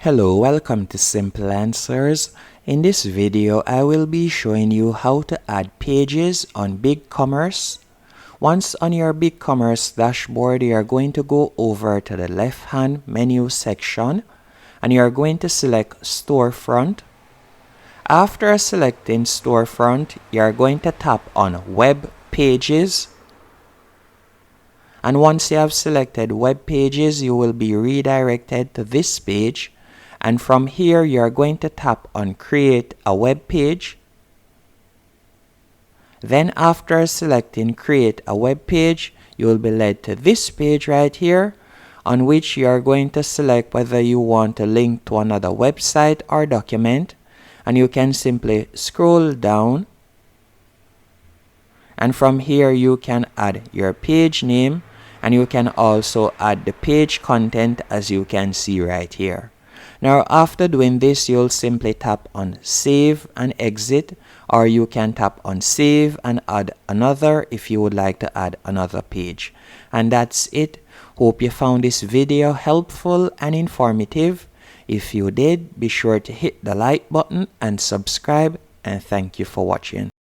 Hello, welcome to Simple Answers. In this video, I will be showing you how to add pages on Bigcommerce. Once on your Bigcommerce dashboard, you are going to go over to the left-hand menu section and you are going to select Storefront. After selecting Storefront, you are going to tap on Web Pages. And once you have selected Web Pages, you will be redirected to this page. And from here, you are going to tap on Create a Web Page. Then after selecting Create a Web Page, you will be led to this page right here, on which you are going to select whether you want to link to another website or document. And you can simply scroll down. And from here, you can add your page name, and you can also add the page content, as you can see right here. Now after doing this, you'll simply tap on Save and Exit, or you can tap on Save and add another if you would like to add another page. And that's it. Hope you found this video helpful and informative. If you did, be sure to hit the like button and subscribe, and thank you for watching.